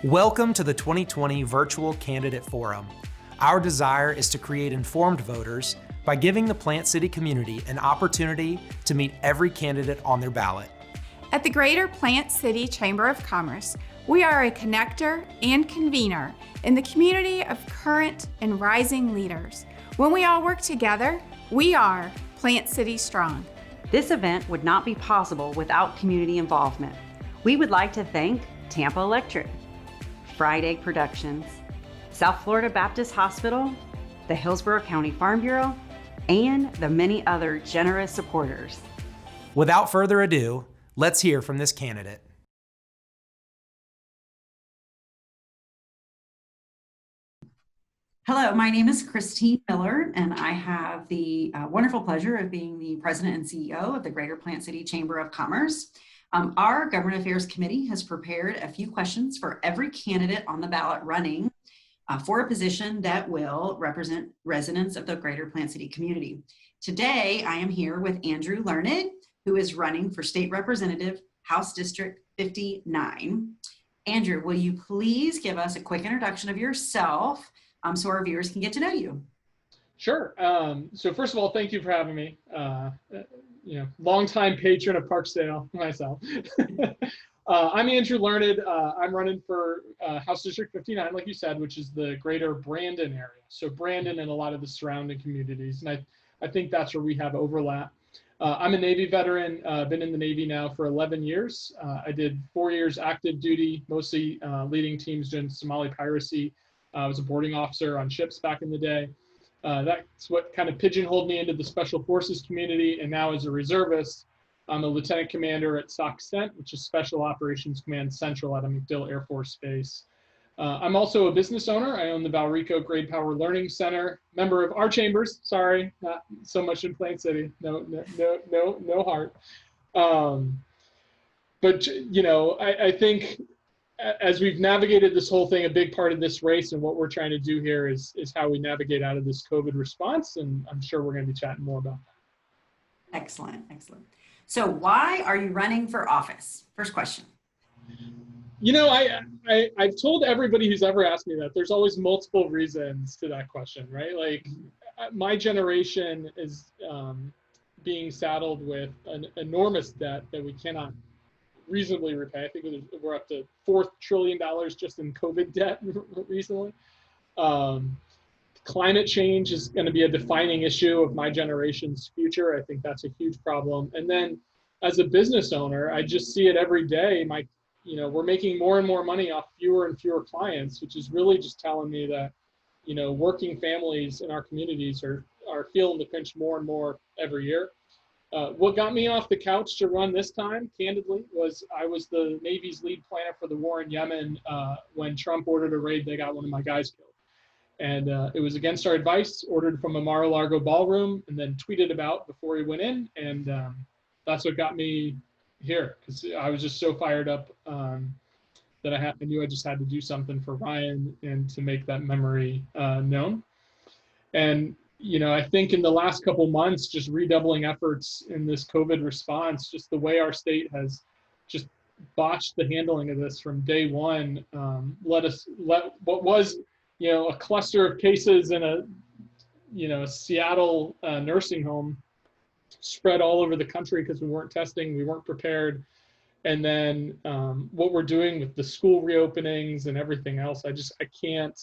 Welcome to the 2020 Virtual Candidate Forum. Our desire is to create informed voters by giving the Plant City community an opportunity to meet every candidate on their ballot. At the Greater Plant City Chamber of Commerce, we are a connector and convener in the community of current and rising leaders. When we all work together, we are Plant City Strong. This event would not be possible without community involvement. We would like to thank Tampa Electric, Fried Egg Productions, South Florida Baptist Hospital, the Hillsborough County Farm Bureau, and the many other generous supporters. Without further ado, let's hear from this candidate. Hello, my name is Christine Miller, and I have the wonderful pleasure of being the President and CEO of the Greater Plant City Chamber of Commerce. Our Government Affairs Committee has prepared a few questions for every candidate on the ballot running for a position that will represent residents of the Greater Plant City community. Today, I am here with Andrew Learned, who is running for State Representative, House District 59. Andrew, will you please give us a quick introduction of yourself so our viewers can get to know you? Sure. So first of all, thank you for having me. Longtime patron of Parksdale myself. I'm Andrew Learned. I'm running for House District 59, like you said, which is the greater Brandon area. So Brandon and a lot of the surrounding communities. And I think that's where we have overlap. I'm a Navy veteran, been in the Navy now for 11 years. I did 4 years active duty, mostly leading teams doing Somali piracy. I was a boarding officer on ships back in the day. That's what kind of pigeonholed me into the Special Forces community. And now as a reservist, I'm a lieutenant commander at SOC CENT, which is Special Operations Command Central at MacDill Air Force Base. I'm also a business owner. I own the Valrico Grade Power Learning Center, member of our chambers. Sorry, not so much in Plant City. No heart. But I think as we've navigated this whole thing, a big part of this race and what we're trying to do here is how we navigate out of this COVID response. And I'm sure we're going to be chatting more about that. Excellent, excellent. So why are you running for office? First question. I've told everybody who's ever asked me that there's always multiple reasons to that question, right? Like my generation is being saddled with an enormous debt that we cannot reasonably repay. I think we're up to $4 trillion just in COVID debt recently. Climate change is going to be a defining issue of my generation's future. I think that's a huge problem. And then as a business owner, I just see it every day. We're making more and more money off fewer and fewer clients, which is really just telling me that, working families in our communities are feeling the pinch more and more every year. What got me off the couch to run this time, candidly, was I was the Navy's lead planner for the war in Yemen. When Trump ordered a raid, they got one of my guys killed. And it was against our advice, ordered from a Mar-a-Lago ballroom, and then tweeted about before he went in. And that's what got me here, because I was just so fired up that I knew I just had to do something for Ryan and to make that memory known. And I think in the last couple months, just redoubling efforts in this COVID response, just the way our state has just botched the handling of this from day one, let what was, a cluster of cases in a Seattle nursing home spread all over the country because we weren't testing, we weren't prepared. And then what we're doing with the school reopenings and everything else, I can't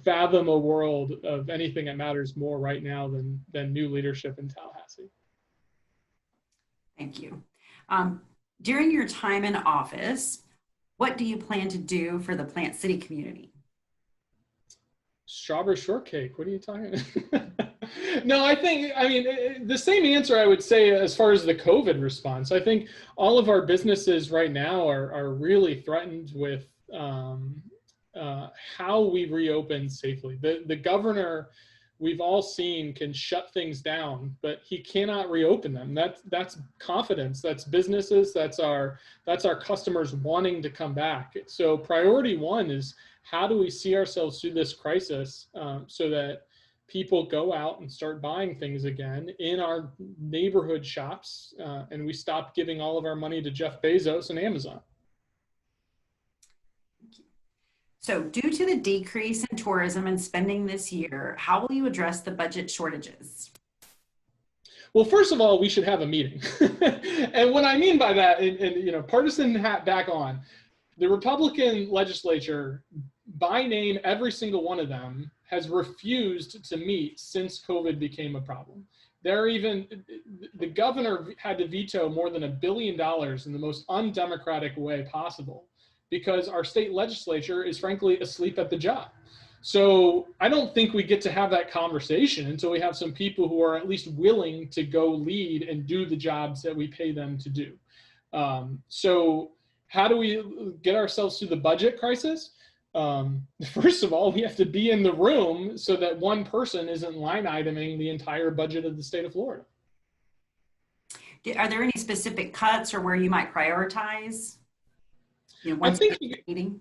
fathom a world of anything that matters more right now than new leadership in Tallahassee. Thank you. During your time in office, what do you plan to do for the Plant City community? Strawberry shortcake, what are you talking about? No, the same answer I would say as far as the COVID response. I think all of our businesses right now are really threatened with how we reopen safely. The governor, we've all seen, can shut things down, but he cannot reopen them. That's confidence. That's businesses. That's our customers wanting to come back. So priority one is how do we see ourselves through this crisis so that people go out and start buying things again in our neighborhood shops, and we stop giving all of our money to Jeff Bezos and Amazon. So due to the decrease in tourism and spending this year, how will you address the budget shortages? Well, first of all, we should have a meeting. And what I mean by that, and partisan hat back on, the Republican legislature, by name, every single one of them has refused to meet since COVID became a problem. The governor had to veto more than $1 billion in the most undemocratic way possible because our state legislature is frankly asleep at the job. So I don't think we get to have that conversation until we have some people who are at least willing to go lead and do the jobs that we pay them to do. So how do we get ourselves through the budget crisis? First of all, we have to be in the room so that one person isn't line iteming the entire budget of the state of Florida. Are there any specific cuts or where you might prioritize? I think meeting.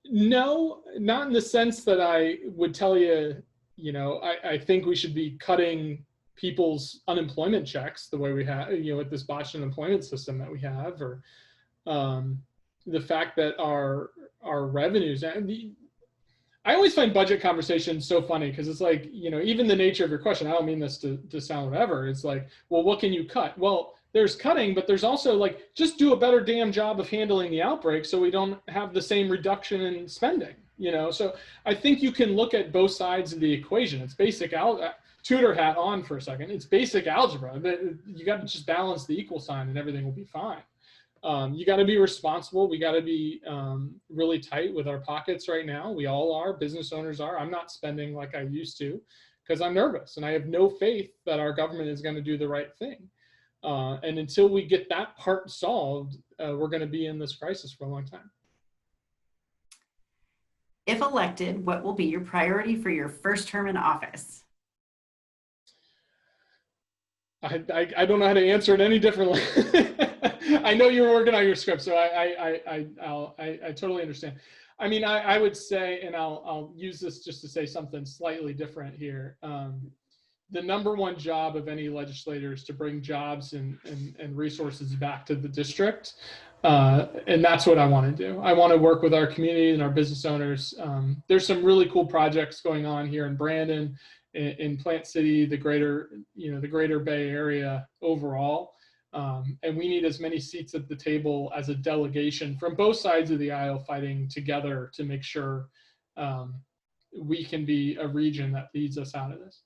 No, not in the sense that I would tell you, I think we should be cutting people's unemployment checks the way we have, with this botched unemployment system that we have, or the fact that our revenues, I always find budget conversations so funny because it's like, even the nature of your question, I don't mean this to sound whatever. It's like, well, what can you cut? Well, there's cutting, but there's also like, just do a better damn job of handling the outbreak so we don't have the same reduction in spending, So I think you can look at both sides of the equation. It's basic tutor hat on for a second. It's basic algebra. You got to just balance the equal sign and everything will be fine. You got to be responsible. We got to be really tight with our pockets right now. We all are. Business owners are. I'm not spending like I used to because I'm nervous and I have no faith that our government is going to do the right thing. And until we get that part solved, we're going to be in this crisis for a long time. If elected, what will be your priority for your first term in office? I don't know how to answer it any differently. I know you're working on your script, so I totally understand. I mean, I would say, and I'll use this just to say something slightly different here. The number one job of any legislator is to bring jobs and resources back to the district. And that's what I want to do. I want to work with our community and our business owners. There's some really cool projects going on here in Brandon, in Plant City, the greater Bay Area overall. And we need as many seats at the table as a delegation from both sides of the aisle fighting together to make sure we can be a region that leads us out of this.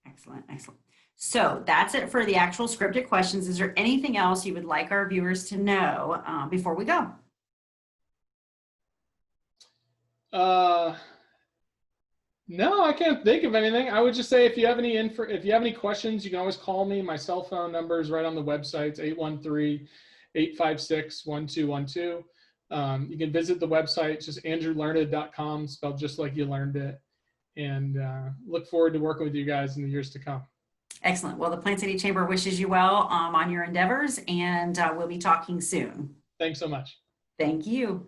Excellent, excellent. So that's it for the actual scripted questions. Is there anything else you would like our viewers to know before we go? No, I can't think of anything. I would just say if you have any questions, you can always call me. My cell phone number is right on the website. It's 813-856-1212. You can visit the website, just andrewlearned.com, spelled just like you learned it. And look forward to working with you guys in the years to come. Excellent. Well, the Plant City Chamber wishes you well on your endeavors, and we'll be talking soon. Thanks so much. Thank you.